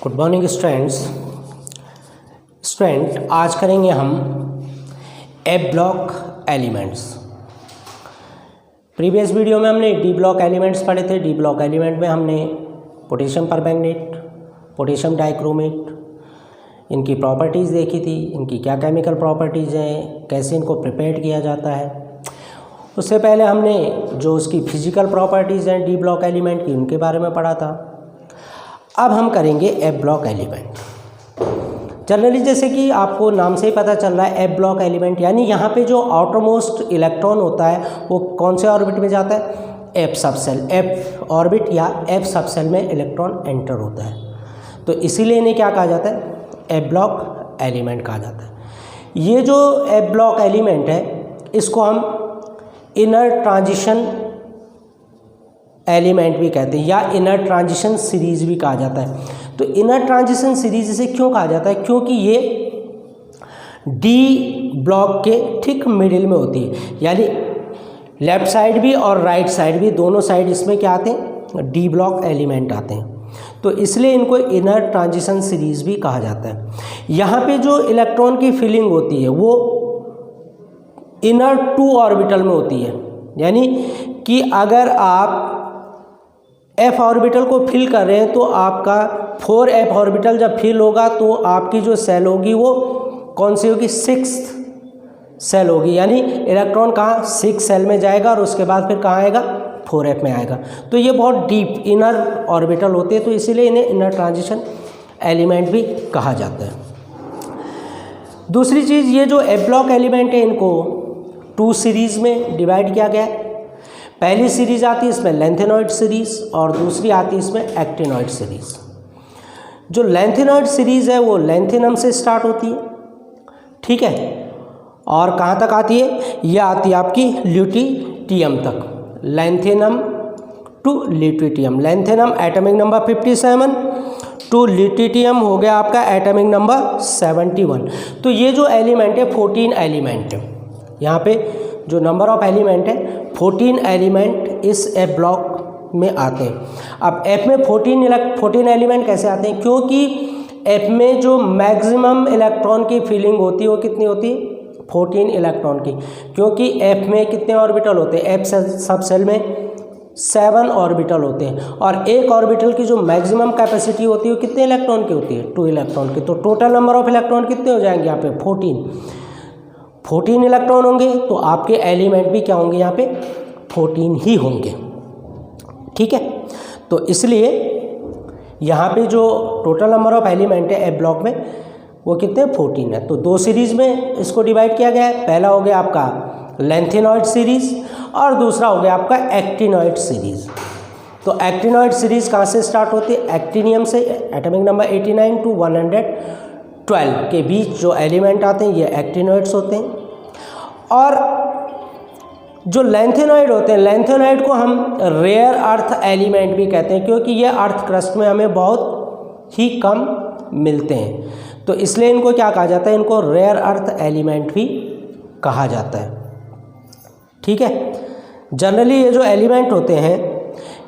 Good morning student आज करेंगे हम F block elements. Previous video में हमने डी ब्लॉक एलिमेंट्स पढ़े थे। डी ब्लॉक एलिमेंट में हमने पोटेशियम परमैंगनेट, पोटेशियम डाइक्रोमेट, इनकी प्रॉपर्टीज़ देखी थी, इनकी क्या केमिकल प्रॉपर्टीज़ हैं, कैसे इनको प्रिपेयर किया जाता है। उससे पहले हमने जो उसकी फिजिकल प्रॉपर्टीज़ हैं डी ब्लॉक एलिमेंट की, उनके बारे में पढ़ा था। अब हम करेंगे एफ ब्लॉक एलिमेंट। जनरली जैसे कि आपको नाम से ही पता चल रहा है एफ ब्लॉक एलिमेंट, यानी यहाँ पे जो आउटरमोस्ट इलेक्ट्रॉन होता है वो कौन से ऑर्बिट में जाता है? एफ सबसेल, एफ ऑर्बिट या एफ सबसेल में इलेक्ट्रॉन एंटर होता है। तो इसीलिए इन्हें क्या कहा जाता है? एफ ब्लॉक एलिमेंट कहा जाता है। ये जो एफ ब्लॉक एलिमेंट है इसको हम इनर ट्रांजिशन एलिमेंट भी कहते हैं या इनर ट्रांजिशन सीरीज भी कहा जाता है। तो इनर ट्रांजिशन सीरीज इसे क्यों कहा जाता है? क्योंकि ये डी ब्लॉक के ठीक मिडिल में होती है, यानी लेफ्ट साइड भी और राइट साइड भी, दोनों साइड इसमें क्या आते हैं? डी ब्लॉक एलिमेंट आते हैं। तो इसलिए इनको इनर ट्रांजिशन सीरीज भी कहा जाता है। यहाँ पे जो इलेक्ट्रॉन की फिलिंग होती है वो इनर 2 ऑर्बिटल में होती है, यानी कि अगर आप एफ ऑर्बिटल को फिल कर रहे हैं तो आपका 4f ऑर्बिटल जब फिल होगा तो आपकी जो सेल होगी वो कौन सी होगी? 6th सेल होगी, यानी इलेक्ट्रॉन कहाँ? 6 सेल में जाएगा और उसके बाद फिर कहाँ आएगा? 4f में आएगा। तो ये बहुत डीप इनर ऑर्बिटल होते हैं, तो इसीलिए इन्हें इनर ट्रांजिशन एलिमेंट भी कहा जाता है। दूसरी चीज़, ये जो एफ ब्लॉक एलिमेंट है इनको 2 सीरीज़ में डिवाइड किया गया है। पहली सीरीज आती है इसमें लेंथेनॉइड सीरीज और दूसरी आती है इसमें एक्टिनॉइड सीरीज। जो लेंथेनॉइड सीरीज है वो लेंथेनम से स्टार्ट होती है, ठीक है, और कहाँ तक आती है? ये आती है आपकी ल्यूटिटियम तक, lanthanum to lutetium. Lanthanum atomic number 57 to lutetium हो गया आपका एटॉमिक नंबर 71। तो ये जो एलिमेंट है 14 एलिमेंट है। यहाँ पे जो नंबर ऑफ एलिमेंट है 14 एलिमेंट इस एफ ब्लॉक में आते हैं। अब एफ में 14 एलिमेंट कैसे आते हैं? क्योंकि एफ में जो मैक्सिमम इलेक्ट्रॉन की फिलिंग होती है वो कितनी होती है? 14 इलेक्ट्रॉन की। क्योंकि एफ में कितने ऑर्बिटल होते हैं? एफ सब सेल में 7 ऑर्बिटल होते हैं और एक ऑर्बिटल की जो मैक्सिमम कैपेसिटी होती है वो कितने इलेक्ट्रॉन की होती है? 2 इलेक्ट्रॉन की। तो टोटल नंबर ऑफ इलेक्ट्रॉन कितने हो जाएंगे यहाँ पे? 14 इलेक्ट्रॉन होंगे, तो आपके एलिमेंट भी क्या होंगे? यहाँ पे 14 ही होंगे, ठीक है। तो इसलिए यहाँ पे जो टोटल नंबर ऑफ एलिमेंट है एफ ब्लॉक में वो कितने? 14 है। तो 2 सीरीज़ में इसको डिवाइड किया गया है। पहला हो गया आपका लेंथेनॉइड सीरीज़ और दूसरा हो गया आपका एक्टिनॉइड सीरीज़। तो एक्टिनॉइड सीरीज़ कहाँ से स्टार्ट होती है? एक्टिनियम से, एटॉमिक नंबर 89 टू 112 के बीच जो एलिमेंट आते हैं ये एक्टिनॉइड्स होते हैं। और जो लेंथेनॉइड होते हैं, लेंथेनॉइड को हम रेयर अर्थ एलिमेंट भी कहते हैं, क्योंकि ये अर्थ क्रस्ट में हमें बहुत ही कम मिलते हैं। तो इसलिए इनको क्या कहा जाता है? इनको रेयर अर्थ एलिमेंट भी कहा जाता है, ठीक है। जनरली ये जो एलिमेंट होते हैं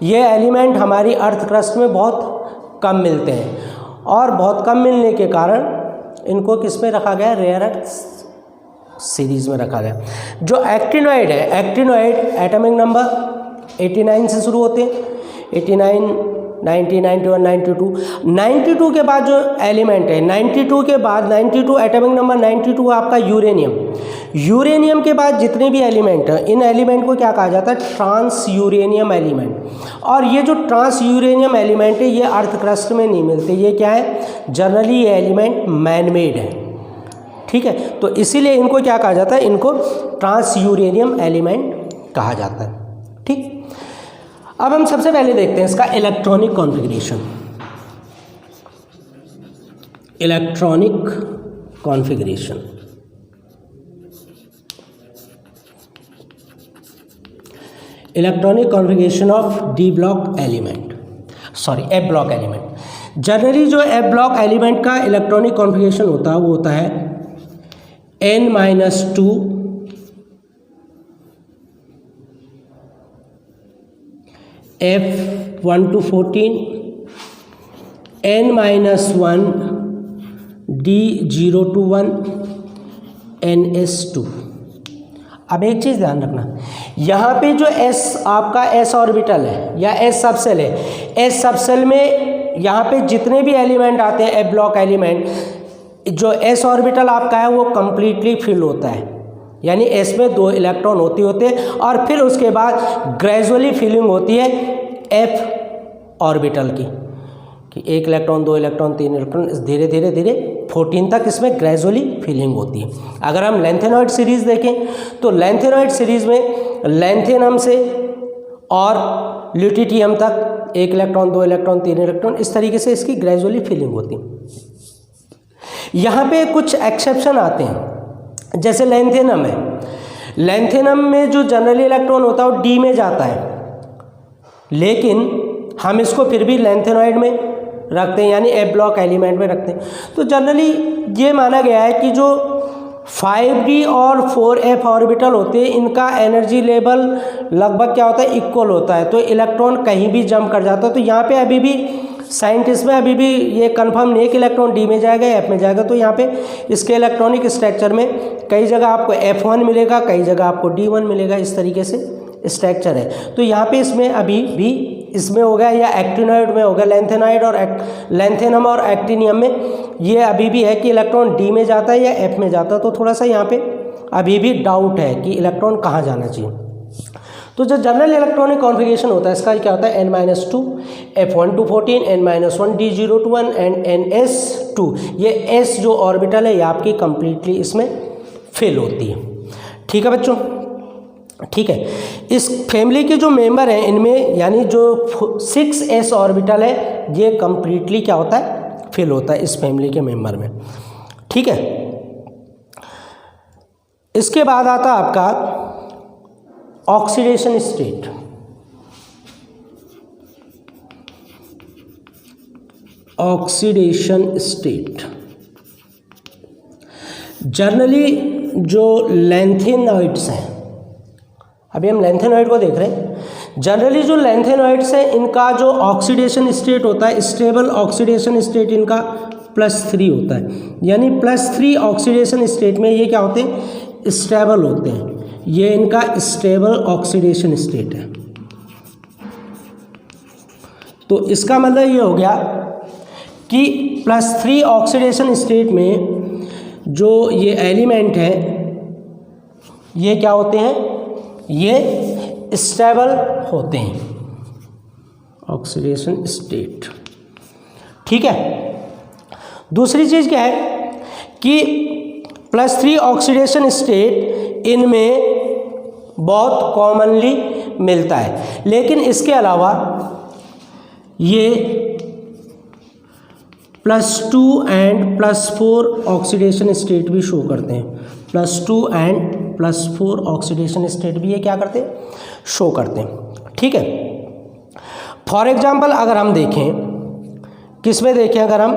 ये एलिमेंट हमारी अर्थ क्रस्ट में बहुत कम मिलते हैं और बहुत कम मिलने के कारण इनको किस में रखा गया? रेयर अर्थ सीरीज में रखा गया। जो एक्टिनॉइड है, एक्टिनॉइड एटॉमिक नंबर 89 से शुरू होते हैं, 89, 90, 91, 92 के बाद जो एलिमेंट है 92 के बाद 92 एटॉमिक नंबर 92 आपका यूरेनियम के बाद जितने भी एलिमेंट हैं इन एलिमेंट को क्या कहा जाता है? Transuranium element. और ये जो ट्रांस यूरेनियम एलिमेंट है ये अर्थ क्रस्ट में नहीं मिलते। ये क्या है? जनरली ये एलिमेंट मैन मेड है, ठीक है। तो इसीलिए इनको क्या कहा जाता है? इनको ट्रांस यूरेनियम एलिमेंट कहा जाता है, ठीक। अब हम सबसे पहले देखते हैं इसका electronic configuration. Electronic configuration, electronic configuration of D block element, sorry F block element. Generally जो एफ ब्लॉक एलिमेंट का इलेक्ट्रॉनिक कॉन्फ़िगरेशन होता है वो होता है n-2 F1 to 14 N-1 D021 NS2। अब एक चीज़ ध्यान रखना, यहाँ पे जो S आपका S ऑर्बिटल है या S सबसेल है, S सबसेल में यहाँ पे जितने भी एलिमेंट आते हैं एफ ब्लॉक एलिमेंट, जो S ऑर्बिटल आपका है वो कंप्लीटली फिल होता है, यानी S में 2 इलेक्ट्रॉन होते हैं और फिर उसके बाद ग्रेजुअली फिलिंग होती है F ऑर्बिटल की, कि 1 इलेक्ट्रॉन 2 इलेक्ट्रॉन 3 इलेक्ट्रॉन धीरे धीरे धीरे 14 तक इसमें ग्रेजुअली फिलिंग होती है। अगर हम लेंथेनॉइड सीरीज़ देखें तो लेंथेनॉइड सीरीज़ में लेंथेनम से और ल्यूटिटियम तक 1 इलेक्ट्रॉन 2 इलेक्ट्रॉन 3 इलेक्ट्रॉन इस तरीके से इसकी ग्रेजुअली फिलिंग होती है। यहाँ पे कुछ एक्सेप्शन आते हैं, जैसे लेंथेनम है, लेंथेनम में जो जनरली इलेक्ट्रॉन होता है वो डी में जाता है, लेकिन हम इसको फिर भी लेंथेनॉइड में रखते हैं, यानी एफ ब्लॉक एलिमेंट में रखते हैं। तो जनरली ये माना गया है कि जो 5d और 4f ऑर्बिटल होते हैं इनका एनर्जी लेवल लगभग क्या होता है, इक्वल होता है, तो इलेक्ट्रॉन कहीं भी जंप कर जाता है। तो यहाँ पे अभी भी साइंटिस्ट में अभी भी ये कंफर्म नहीं है कि इलेक्ट्रॉन डी में जाएगा या एफ में जाएगा। तो यहाँ पे इसके इलेक्ट्रॉनिक स्ट्रक्चर में कई जगह आपको F1 मिलेगा, कई जगह आपको D1 मिलेगा, इस तरीके से स्ट्रक्चर है। तो यहाँ पे इसमें अभी भी इसमें हो गया या एक्टिनॉइड में हो गया, लेंथेनॉइड और लेंथेनम और एक्टिनियम में ये अभी भी है कि इलेक्ट्रॉन डी में जाता है या एफ में जाता है। तो थोड़ा सा यहाँ पे अभी भी डाउट है कि इलेक्ट्रॉन कहाँ जाना चाहिए। तो जो जनरल इलेक्ट्रॉनिक कॉन्फ़िगरेशन होता है इसका क्या होता है, N-2 F1 to 14 N-1 D021 and NS2। ये S जो ऑर्बिटल है ये आपकी कंप्लीटली इसमें फिल होती है। ठीक है बच्चों, ठीक है। इस फैमिली के जो मेंबर हैं इनमें यानी जो 6s ऑर्बिटल है ये कंप्लीटली क्या होता है, फिल होता है इस फैमिली के मेंबर में। ठीक है। इसके बाद आता है आपका oxidation state. Oxidation state generally जो लेंथेनॉइड्स हैं, अभी हम लेंथेनॉइड को देख रहे हैं, जनरली जो लेंथेनॉइड्स हैं इनका जो ऑक्सीडेशन स्टेट होता है, स्टेबल ऑक्सीडेशन स्टेट इनका +3 होता है, यानी +3 ऑक्सीडेशन स्टेट में ये क्या होते हैं, स्टेबल होते हैं। ये इनका स्टेबल ऑक्सीडेशन स्टेट है। तो इसका मतलब ये हो गया कि +3 ऑक्सीडेशन स्टेट में जो ये एलिमेंट है ये क्या होते हैं, ये स्टेबल होते हैं, ऑक्सीडेशन स्टेट। ठीक है। दूसरी चीज़ क्या है कि +3 ऑक्सीडेशन स्टेट इनमें बहुत कॉमनली मिलता है, लेकिन इसके अलावा ये +2 एंड +4 ऑक्सीडेशन स्टेट भी शो करते हैं। +2 एंड +4 ऑक्सीडेशन स्टेट भी ये क्या करते हैं, शो करते हैं। ठीक है। फॉर एग्जांपल अगर हम देखें, किस में देखें, अगर हम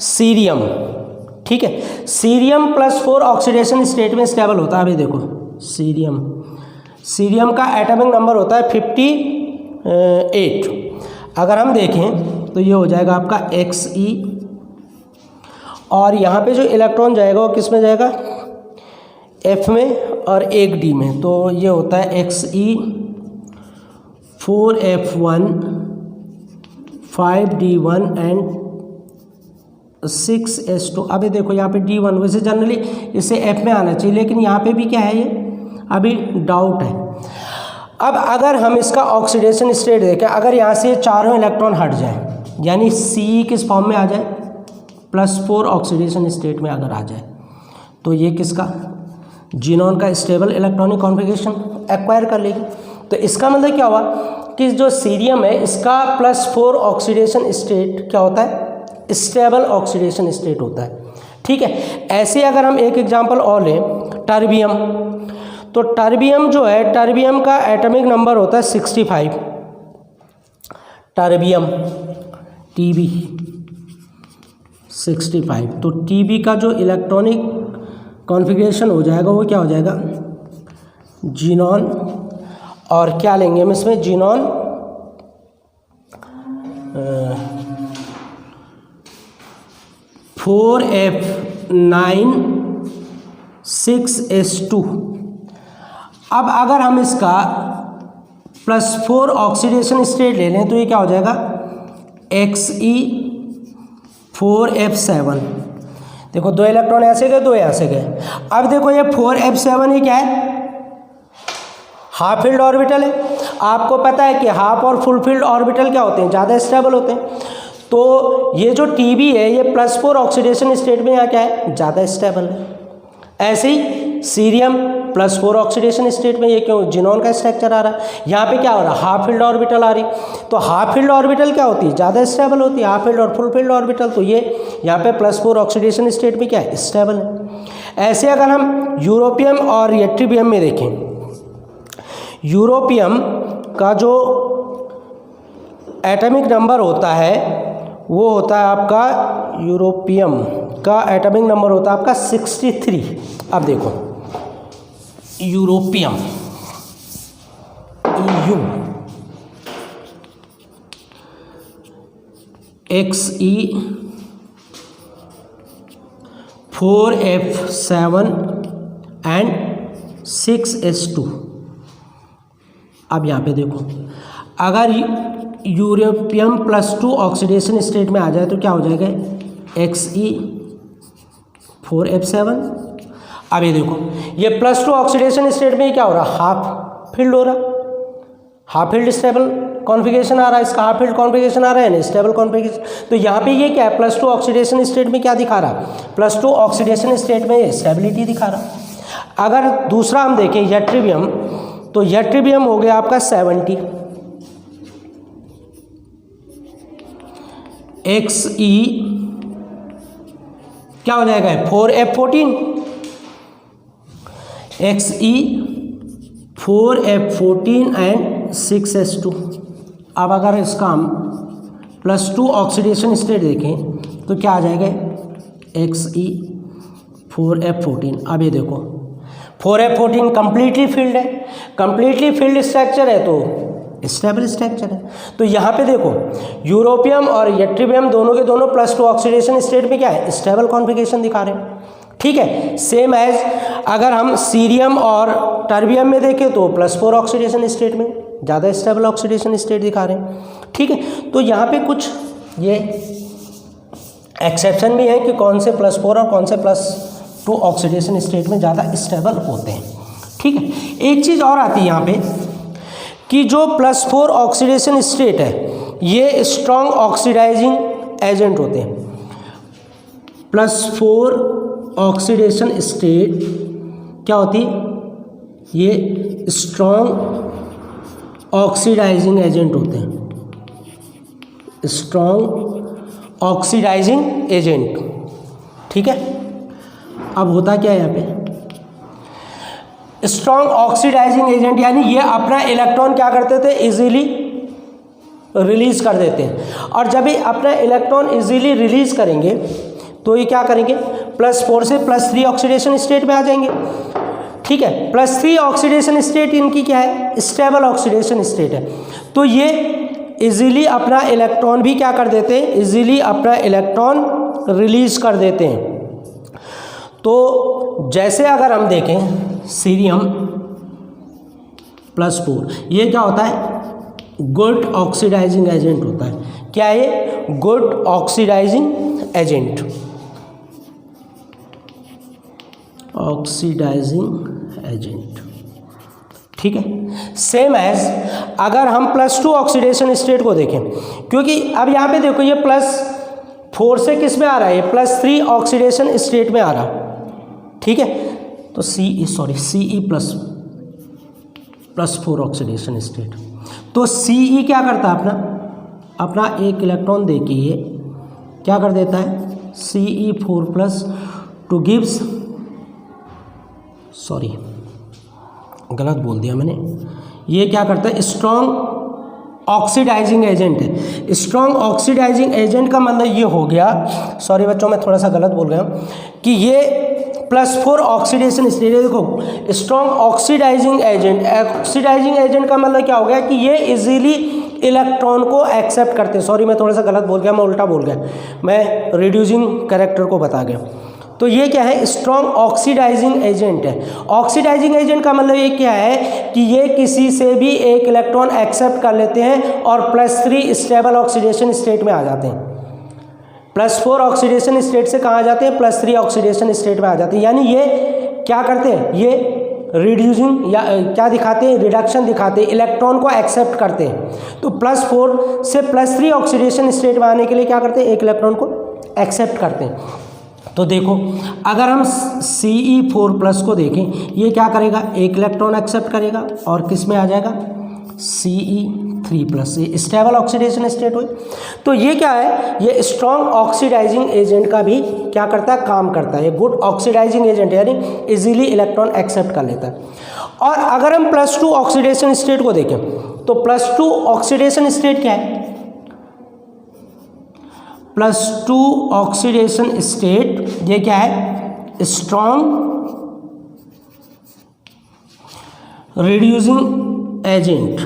सीरियम, ठीक है, सीरियम +4 ऑक्सीडेशन स्टेट में स्टेबल होता है। अभी देखो सीरियम का एटॉमिक नंबर होता है 58। अगर हम देखें तो ये हो जाएगा आपका Xe, और यहाँ पे जो इलेक्ट्रॉन जाएगा वो किस में जाएगा, F में और 1 D में। तो ये होता है Xe 4F1 5D1 and 6S2। अभी देखो यहाँ पे D1, वैसे जनरली इसे F में आना चाहिए, लेकिन यहाँ पे भी क्या है, ये अभी डाउट है। अब अगर हम इसका ऑक्सीडेशन स्टेट देखें, अगर यहाँ से चारों इलेक्ट्रॉन हट जाए, यानी C किस फॉर्म में आ जाए, +4 ऑक्सीडेशन स्टेट में अगर आ जाए, तो ये किसका, जीनॉन का स्टेबल इलेक्ट्रॉनिक कॉन्फ़िगरेशन एक्वायर कर लेगी। तो इसका मतलब क्या हुआ कि जो सीरियम है इसका +4 ऑक्सीडेशन स्टेट क्या होता है, स्टेबल ऑक्सीडेशन स्टेट होता है। ठीक है। ऐसे अगर हम एक एग्जांपल और लें, टर्बियम, तो टर्बियम जो है, टर्बियम का एटॉमिक नंबर होता है 65। Terbium Tb 65। तो Tb का जो इलेक्ट्रॉनिक कॉन्फ़िगरेशन हो जाएगा वो क्या हो जाएगा, जीनॉन, और क्या लेंगे हम इसमें, जीनॉन 4F9(6S2). अब अगर हम इसका +4 ऑक्सीडेशन स्टेट ले लें तो ये क्या हो जाएगा, Xe4F7। देखो 2 इलेक्ट्रॉन ऐसे गए, 2 ऐसे गए। अब देखो ये 4F7 ये क्या है, हाफ फील्ड ऑर्बिटल है। आपको पता है कि हाफ और फुल फील्ड ऑर्बिटल क्या होते हैं, ज़्यादा स्टेबल होते हैं। तो ये जो Tb है ये +4 ऑक्सीडेशन स्टेट में यहाँ क्या है, ज़्यादा स्टेबल है। ऐसे ही सीरियम +4 ऑक्सीडेशन स्टेट में ये क्यों, जिनॉन का स्ट्रक्चर आ रहा है। यहाँ पे क्या हो रहा है, हाफ फील्ड ऑर्बिटल आ रही। तो हाफ फील्ड ऑर्बिटल क्या होती है, ज़्यादा स्टेबल होती है, हाफ फील्ड और फुल फील्ड ऑर्बिटल। तो ये यहाँ पे +4 ऑक्सीडेशन स्टेट में क्या है, स्टेबल है। ऐसे अगर हम यूरोपियम और यट्रीबियम में देखें, यूरोपियम का जो एटॉमिक नंबर होता है वो होता है आपका, यूरोपियम का एटॉमिक नंबर होता है आपका 63। अब देखो europium EU Xe4F7 and 6S2। अब यहाँ पे देखो, अगर यूरोपियम +2 ऑक्सीडेशन स्टेट में आ जाए तो क्या हो जाएगा, Xe4F7। अब ये देखो ये +2 ऑक्सीडेशन स्टेट में क्या हो रहा, हाफ फील्ड हो रहा, हाफ फील्ड स्टेबल कॉन्फ़िगरेशन आ रहा है, इसका हाफ फील्ड कॉन्फ़िगरेशन आ रहा है ना, स्टेबल कॉन्फ़िगरेशन। तो यहाँ पे ये क्या है, +2 ऑक्सीडेशन स्टेट में क्या दिखा रहा, +2 ऑक्सीडेशन स्टेट में स्टेबिलिटी दिखा रहा। अगर दूसरा हम देखें यट्रीबियम, तो यट्रीबियम हो गया आपका 70, Xe क्या हो जाएगा, 4F14, Xe4F14 एंड 6S2। अब अगर इसका हम +2 ऑक्सीडेशन स्टेट देखें तो क्या आ जाएगा, Xe4F14। अब ये देखो 4F14 कंप्लीटली फील्ड है, कंप्लीटली फील्ड स्ट्रक्चर है तो स्टेबल स्ट्रक्चर है। तो यहाँ पे देखो यूरोपियम और यट्रीबियम दोनों के दोनों +2 ऑक्सीडेशन स्टेट में क्या है, स्टेबल कॉन्फ़िगरेशन दिखा रहे हैं। ठीक है, सेम एज अगर हम सीरियम और टर्बियम में देखें तो +4 ऑक्सीडेशन स्टेट में ज़्यादा स्टेबल ऑक्सीडेशन स्टेट दिखा रहे हैं। ठीक है, तो यहाँ पे कुछ ये एक्सेप्शन भी है कि कौन से +4 और कौन से +2 ऑक्सीडेशन स्टेट में ज़्यादा स्टेबल होते हैं। ठीक है, एक चीज़ और आती है यहाँ पे कि जो +4 ऑक्सीडेशन स्टेट है ये स्ट्रॉन्ग ऑक्सीडाइजिंग एजेंट होते हैं। +4 ऑक्सीडेशन स्टेट क्या होती है, ये स्ट्रॉन्ग ऑक्सीडाइजिंग एजेंट होते हैं, स्ट्रॉन्ग ऑक्सीडाइजिंग एजेंट। ठीक है, अब होता क्या है यहाँ पे, स्ट्रॉन्ग ऑक्सीडाइजिंग एजेंट यानी ये अपना इलेक्ट्रॉन क्या करते थे, इजीली रिलीज कर देते हैं। और जब ये अपना इलेक्ट्रॉन इजीली रिलीज करेंगे तो ये क्या करेंगे, +4 से +3 ऑक्सीडेशन स्टेट में आ जाएंगे। ठीक है, +3 ऑक्सीडेशन स्टेट इनकी क्या है, स्टेबल ऑक्सीडेशन स्टेट है। तो ये इजीली अपना इलेक्ट्रॉन भी क्या कर देते हैं, इजीली अपना इलेक्ट्रॉन रिलीज कर देते हैं। तो जैसे अगर हम देखें सीरियम +4, ये क्या होता है, गुड ऑक्सीडाइजिंग एजेंट होता है। क्या है ये, good oxidising agent, oxidising agent. ठीक है, सेम एज अगर हम +2 ऑक्सीडेशन स्टेट को देखें, क्योंकि अब यहाँ पे देखो ये +4 से किस में आ रहा है, ये +3 ऑक्सीडेशन स्टेट में आ रहा। ठीक है, तो CE +4 ऑक्सीडेशन स्टेट। तो CE क्या करता है, अपना एक इलेक्ट्रॉन देके ये क्या कर देता है, Ce4+ टू गिव्स, सॉरी गलत बोल दिया मैंने, ये क्या करता है, स्ट्रॉन्ग ऑक्सीडाइजिंग एजेंट है। स्ट्रॉन्ग ऑक्सीडाइजिंग एजेंट का मतलब ये हो गया, सॉरी बच्चों मैं थोड़ा सा गलत बोल गया कि ये +4 ऑक्सीडेशन स्टेट, देखो strong oxidising agent, oxidising agent का मतलब क्या हो गया कि ये इजीली इलेक्ट्रॉन को एक्सेप्ट करते हैं। सॉरी मैं थोड़ा सा गलत बोल गया, मैं उल्टा बोल गया, मैं रिड्यूसिंग कैरेक्टर को बता गया। तो ये क्या है, स्ट्रॉन्ग ऑक्सीडाइजिंग एजेंट है। ऑक्सीडाइजिंग एजेंट का मतलब ये क्या है कि ये किसी से भी एक इलेक्ट्रॉन एक्सेप्ट कर लेते हैं और +3 स्टेबल ऑक्सीडेशन स्टेट में आ जाते हैं। +4 ऑक्सीडेशन स्टेट से कहाँ आ जाते हैं, +3 ऑक्सीडेशन स्टेट में आ जाते हैं। यानी ये क्या करते हैं, ये रिड्यूसिंग या क्या दिखाते हैं, रिडक्शन दिखाते हैं, इलेक्ट्रॉन को एक्सेप्ट करते हैं। तो +4 से +3 ऑक्सीडेशन स्टेट में आने के लिए क्या करते हैं, एक इलेक्ट्रॉन को एक्सेप्ट करते हैं। तो देखो अगर हम Ce4+ को देखें, ये क्या करेगा, एक इलेक्ट्रॉन एक्सेप्ट करेगा और किस में आ जाएगा, Ce3+, ये स्टेबल ऑक्सीडेशन स्टेट हुई। तो ये क्या है, ये स्ट्रॉन्ग ऑक्सीडाइजिंग एजेंट का भी क्या करता है, काम करता है। ये गुड ऑक्सीडाइजिंग एजेंट यानी इजीली इलेक्ट्रॉन एक्सेप्ट कर लेता है। और अगर हम +2 ऑक्सीडेशन स्टेट को देखें तो +2 ऑक्सीडेशन स्टेट क्या है, +2 ऑक्सीडेशन स्टेट ये क्या है, strong reducing agent,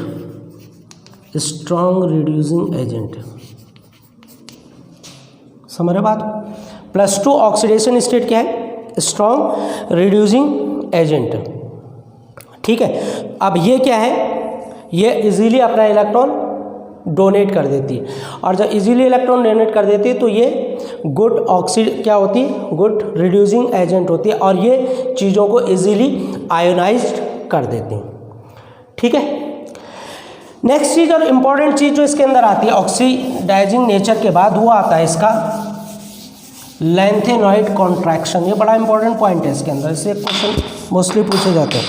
strong reducing agent, समझ रहे बात। +2 ऑक्सीडेशन स्टेट क्या है, स्ट्रॉन्ग रिड्यूसिंग एजेंट, ठीक है। अब ये क्या है, ये इजीली अपना इलेक्ट्रॉन डोनेट कर देती है, और जब इजीली इलेक्ट्रॉन डोनेट कर देती है तो ये गुड क्या होती है, गुड रिड्यूसिंग एजेंट होती है, और ये चीज़ों को इजीली आयोनाइज्ड कर देती हैं, ठीक है। नेक्स्ट चीज़ और इम्पॉर्टेंट चीज़ जो इसके अंदर आती है ऑक्सीडाइजिंग नेचर के बाद, वो आता है इसका लैंथेनॉइड कॉन्ट्रैक्शन। ये बड़ा इंपॉर्टेंट पॉइंट है इसके अंदर, इससे क्वेश्चन मोस्टली पूछे जाते हैं।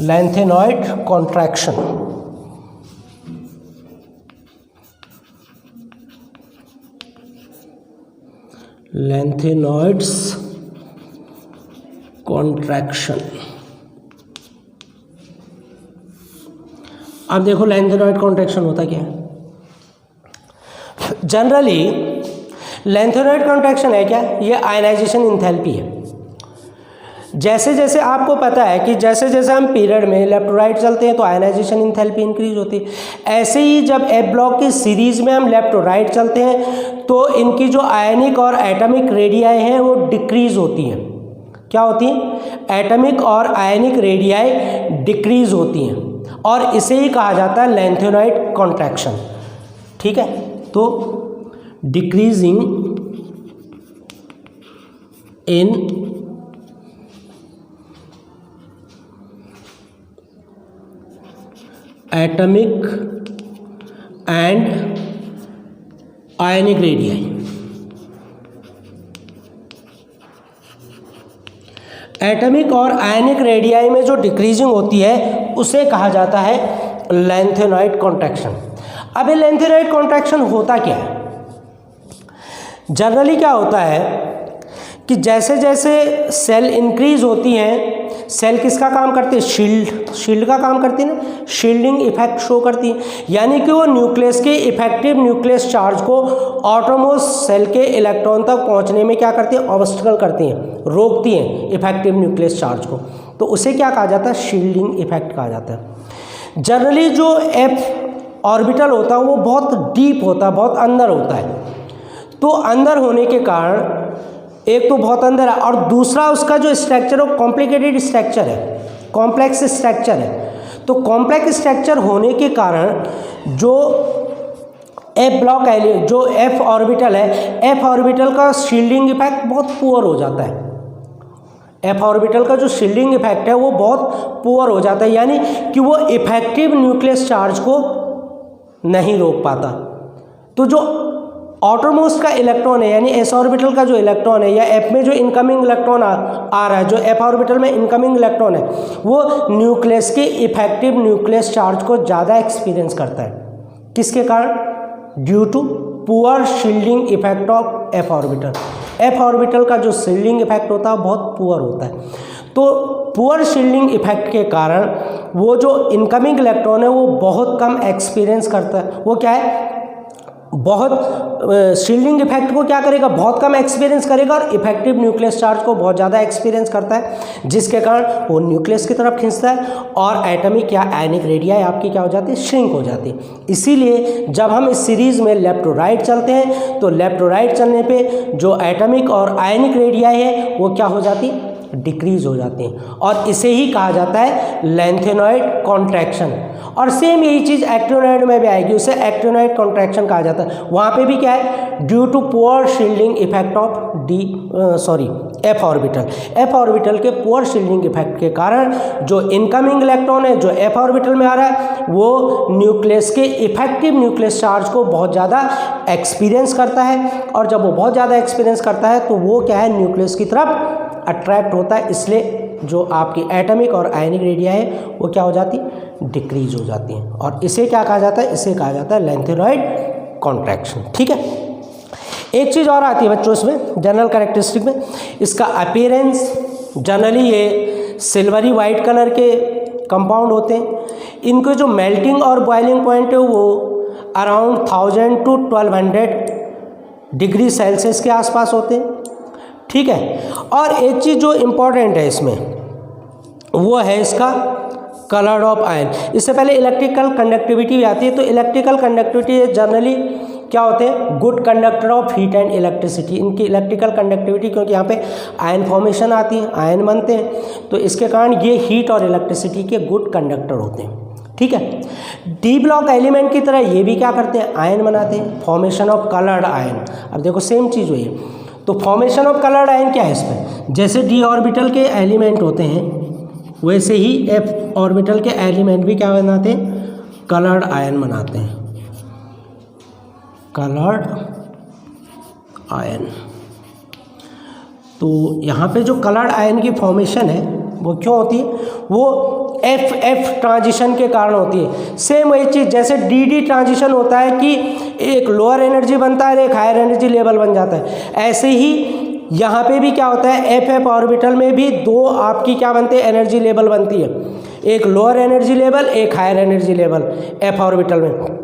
Lanthanoid contraction, lanthanoids contraction. अब देखो लैंथेनॉइड कॉन्ट्रैक्शन होता क्या है। जनरली लैंथेनॉइड कॉन्ट्रैक्शन है क्या, ये आयनाइजेशन इंथैल्पी है। जैसे जैसे आपको पता है कि जैसे जैसे हम पीरियड में लेफ्ट टू राइट चलते हैं तो आयनाइजेशन इंथैल्पी इंक्रीज होती है। ऐसे ही जब एफ ब्लॉक की सीरीज में हम लेफ्ट टू राइट चलते हैं तो इनकी जो आयनिक और एटॉमिक रेडियाई हैं वो डिक्रीज होती हैं। क्या होती हैं, एटॉमिक और आयनिक रेडियाई डिक्रीज होती हैं, और इसे ही कहा जाता है लैंथेनॉइड कॉन्ट्रैक्शन, ठीक है। तो decreasing in atomic and ionic radii, atomic और आयनिक रेडियाई में जो डिक्रीजिंग होती है उसे कहा जाता है लैंथेनॉइड कॉन्ट्रैक्शन। अब ये लैंथेनॉइड कॉन्ट्रैक्शन होता क्या है, जनरली क्या होता है कि जैसे जैसे सेल इंक्रीज होती हैं, सेल किसका काम करती है, शील्ड का काम करती है ना, शील्डिंग इफेक्ट शो करती है। यानी कि वो न्यूक्लियस के इफेक्टिव न्यूक्लियस चार्ज को ऑटोमोस्ट सेल के इलेक्ट्रॉन तक पहुंचने में क्या करती है, ऑब्स्टिकल करती हैं, रोकती हैं इफेक्टिव न्यूक्लियस चार्ज को। तो उसे क्या कहा जाता है, शील्डिंग इफेक्ट कहा जाता है। जनरली जो एफ ऑर्बिटल होता है वो बहुत डीप होता है, बहुत अंदर होता है। तो अंदर होने के कारण एक तो बहुत अंदर है, और दूसरा उसका जो स्ट्रक्चर है कॉम्प्लिकेटेड स्ट्रक्चर है, कॉम्प्लेक्स स्ट्रक्चर है। तो कॉम्प्लेक्स स्ट्रक्चर होने के कारण जो एफ ब्लॉक है, जो एफ ऑर्बिटल है, एफ ऑर्बिटल का शील्डिंग इफेक्ट बहुत पुअर हो जाता है। एफ ऑर्बिटल का जो शील्डिंग इफेक्ट है वो बहुत पुअर हो जाता है, यानी कि वो इफेक्टिव न्यूक्लियस चार्ज को नहीं रोक पाता। तो जो ऑटोमोस्ट का इलेक्ट्रॉन है, यानी एस ऑर्बिटल का जो इलेक्ट्रॉन है, या एफ में जो इनकमिंग इलेक्ट्रॉन आ रहा है, जो एफ ऑर्बिटल में इनकमिंग इलेक्ट्रॉन है, वो न्यूक्लियस के इफेक्टिव न्यूक्लियस चार्ज को ज़्यादा एक्सपीरियंस करता है। किसके कारण, due to poor shielding effect of F orbital. F orbital का जो शील्डिंग इफेक्ट होता है बहुत पुअर होता है। तो पुअर शील्डिंग इफेक्ट के कारण वो जो इनकमिंग इलेक्ट्रॉन है वो बहुत कम एक्सपीरियंस करता है। वो क्या है, बहुत शील्डिंग इफेक्ट को क्या करेगा, बहुत कम एक्सपीरियंस करेगा और इफेक्टिव न्यूक्लियस चार्ज को बहुत ज़्यादा एक्सपीरियंस करता है, जिसके कारण वो न्यूक्लियस की तरफ खींचता है और एटॉमिक या आयनिक रेडियाई आपकी क्या हो जाती है, श्रिंक हो जाती है। इसीलिए जब हम इस सीरीज़ में लेफ्ट टू राइट चलते हैं तो लेफ्ट टू राइट चलने पे जो एटॉमिक और आयनिक रेडियाई है वो क्या हो जाती है, डिक्रीज हो जाती हैं, और इसे ही कहा जाता है लैंथेनॉइड कॉन्ट्रैक्शन। और सेम यही चीज़ एक्टिनॉइड में भी आएगी, उसे एक्टिनॉइड कॉन्ट्रैक्शन कहा जाता है। वहाँ पे भी क्या है, due to poor shielding effect of F orbital, F orbital के पुअर शील्डिंग इफेक्ट के कारण जो इनकमिंग इलेक्ट्रॉन है जो एफ ऑर्बिटल में आ रहा है वो न्यूक्लियस के इफेक्टिव न्यूक्लियस चार्ज को बहुत ज़्यादा एक्सपीरियंस करता है, और जब वो बहुत ज़्यादा एक्सपीरियंस करता है तो वो क्या है, न्यूक्लियस की तरफ अट्रैक्ट होता है, इसलिए जो आपकी एटॉमिक और आयनिक रेडिया है वो क्या हो जाती है, डिक्रीज हो जाती हैं, और इसे क्या कहा जाता है, इसे कहा जाता है लैंथेनॉइड कॉन्ट्रैक्शन। ठीक है, एक चीज़ और आती है बच्चों इसमें जनरल कैरेक्टरिस्टिक में, इसका अपीयरेंस जनरली ये सिल्वरी वाइट कलर के कंपाउंड होते हैं। इनके जो मेल्टिंग और बॉइलिंग पॉइंट है वो अराउंड 1000 to 1200 डिग्री सेल्सियस के आसपास होते हैं। ठीक है, और एक चीज़ जो इम्पोर्टेंट है इसमें वो है इसका कलर ऑफ आयन। इससे पहले इलेक्ट्रिकल कंडक्टिविटी भी आती है, तो इलेक्ट्रिकल कंडक्टिविटी जनरली क्या होते हैं, good conductor of heat and electricity. इनकी इलेक्ट्रिकल कंडक्टिविटी, क्योंकि यहाँ पे आयन फॉर्मेशन आती है, आयन बनते हैं, तो इसके कारण ये हीट और इलेक्ट्रिसिटी के गुड कंडक्टर होते हैं। ठीक है, डी ब्लॉक एलिमेंट की तरह ये भी क्या करते हैं, आयन बनाते हैं, फॉर्मेशन ऑफ कलर्ड आयन। अब देखो सेम चीज़ हुई है, तो फॉर्मेशन ऑफ कलर्ड आयन क्या है इसमें, जैसे डी ऑर्बिटल के एलिमेंट होते हैं वैसे ही एफ ऑर्बिटल के एलिमेंट भी क्या बनाते हैं, कलर्ड आयन बनाते हैं, कलर्ड आयन। तो यहाँ पे जो कलर्ड आयन की फॉर्मेशन है वो क्यों होती है, वो एफ एफ ट्रांजिशन के कारण होती है। सेम वही चीज़ जैसे डी डी ट्रांजिशन होता है कि एक लोअर एनर्जी बनता है और एक हायर एनर्जी लेवल बन जाता है, ऐसे ही यहाँ पे भी क्या होता है, एफ एफ ऑर्बिटल में भी दो आपकी क्या बनते हैं, एनर्जी लेवल बनती है, एक लोअर एनर्जी लेवल, एक higher energy level F orbital में।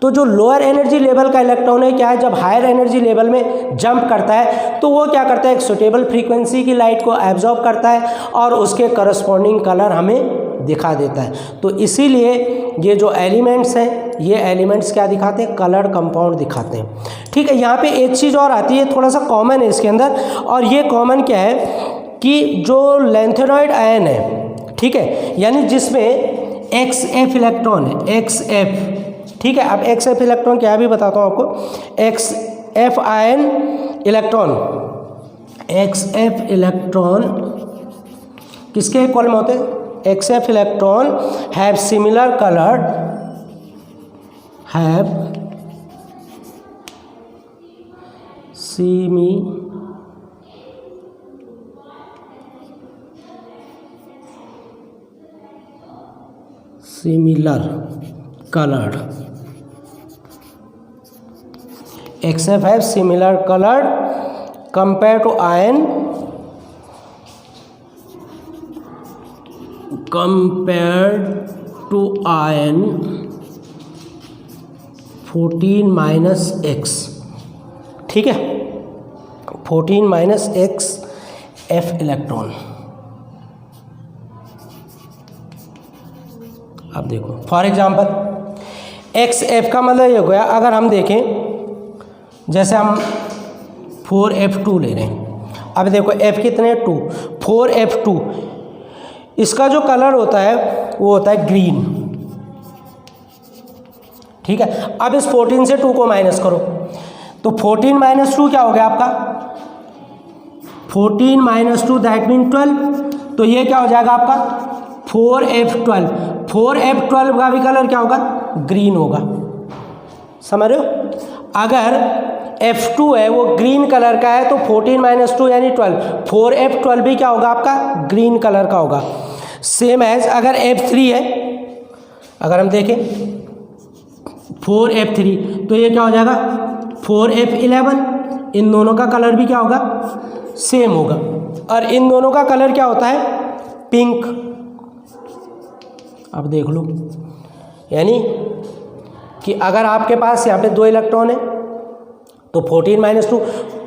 तो जो लोअर एनर्जी लेवल का इलेक्ट्रॉन है क्या है, जब हायर एनर्जी लेवल में जंप करता है तो वो क्या करता है, एक सुटेबल फ्रीक्वेंसी की लाइट को एब्जॉर्ब करता है और उसके करस्पॉन्डिंग कलर हमें दिखा देता है। तो इसीलिए ये जो एलिमेंट्स हैं ये एलिमेंट्स क्या दिखाते हैं, कलर्ड कंपाउंड दिखाते हैं। ठीक है, यहाँ पे एक चीज़ और आती है, थोड़ा सा कॉमन है इसके अंदर, और ये कॉमन क्या है कि जो लैंथेनॉइड आयन है, ठीक है, यानी जिसमें एक्स एफ इलेक्ट्रॉन है, एक्स एफ, ठीक है, अब एक्स एफ इलेक्ट्रॉन क्या भी बताता हूँ आपको, x F ion electron, x F electron किसके इक्वल में होते हैं, x F electron have similar coloured, have similar colored, XF have similar colored compared to iron, iron 14-X, ठीक है, 14-X F इलेक्ट्रॉन। अब देखो फॉर एग्जांपल एक्स एफ का मतलब ये हो गया, अगर हम देखें जैसे हम 4F2 ले रहे हैं, अब देखो F कितने 2, 4F2, इसका जो कलर होता है वो होता है ग्रीन। ठीक है, अब इस 14 से 2 को माइनस करो तो 14 - 2 क्या हो गया आपका, 14 - 2 दैट मीन 12, तो ये क्या हो जाएगा आपका 4F12, 4F12 का भी कलर क्या होगा, ग्रीन होगा। समझ रहे हो, अगर F2 है वो ग्रीन कलर का है तो 14 - 2 यानी 12, 4F12 भी क्या होगा आपका, ग्रीन कलर का होगा। सेम एज अगर F3 है, अगर हम देखें 4F3 तो ये क्या हो जाएगा 4F11, इन दोनों का कलर भी क्या होगा, सेम होगा, और इन दोनों का कलर क्या होता है, पिंक। अब देख लो, यानी कि अगर आपके पास यहाँ पे 2 इलेक्ट्रॉन है तो 14-2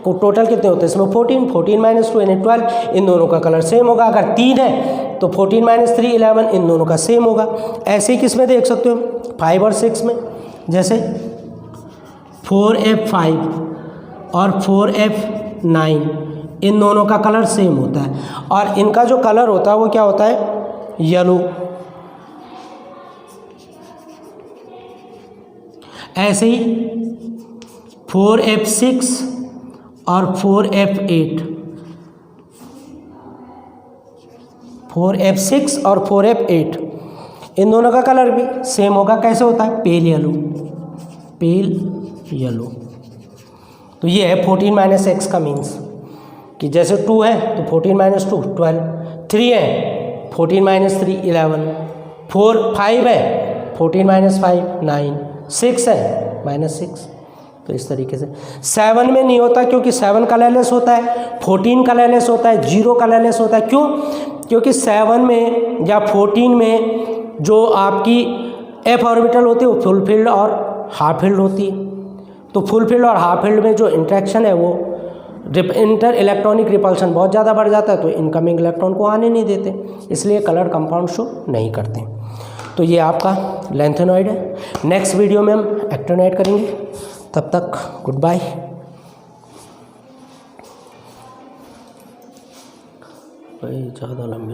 को टोटल कितने होते हैं इसमें 14-2 यानी 12, इन दोनों का कलर सेम होगा। अगर 3 है तो 14-3 11, इन दोनों का सेम होगा। ऐसे ही किस में देख सकते हो 5 और 6 में, जैसे 4f5 और 4f9, इन दोनों का कलर सेम होता है और इनका जो कलर होता है वो क्या होता है येलो। ऐसे ही 4f6 और 4f8, 4f6 और 4f8, इन दोनों का कलर भी सेम होगा। कैसे होता है पेल येलो, पेल येलो। तो ये है 14-x का मीन्स कि जैसे 2 है तो 14-2 12, 3 है 14-3 11, 5 है 14-5 9, 6 है -6। तो इस तरीके से 7 में नहीं होता क्योंकि 7 कलरलेस होता है, 14 कलरलेस होता है, 0 कलरलेस होता है। क्यों? क्योंकि 7 में या 14 में जो आपकी f ऑर्बिटल होती है वो फुल फील्ड और हाफ फील्ड होती है। तो फुल फील्ड और हाफ फील्ड में जो इंटरेक्शन है वो इंटर इलेक्ट्रॉनिक रिपल्शन बहुत ज़्यादा बढ़ जाता है, तो इनकमिंग इलेक्ट्रॉन को आने नहीं देते, इसलिए कलर कंपाउंड शो नहीं करते। तो ये आपका लैंथेनॉइड है। नेक्स्ट वीडियो में हम एक्टिनॉइड करेंगे। तब तक गुड बाय। ज़्यादा लंबी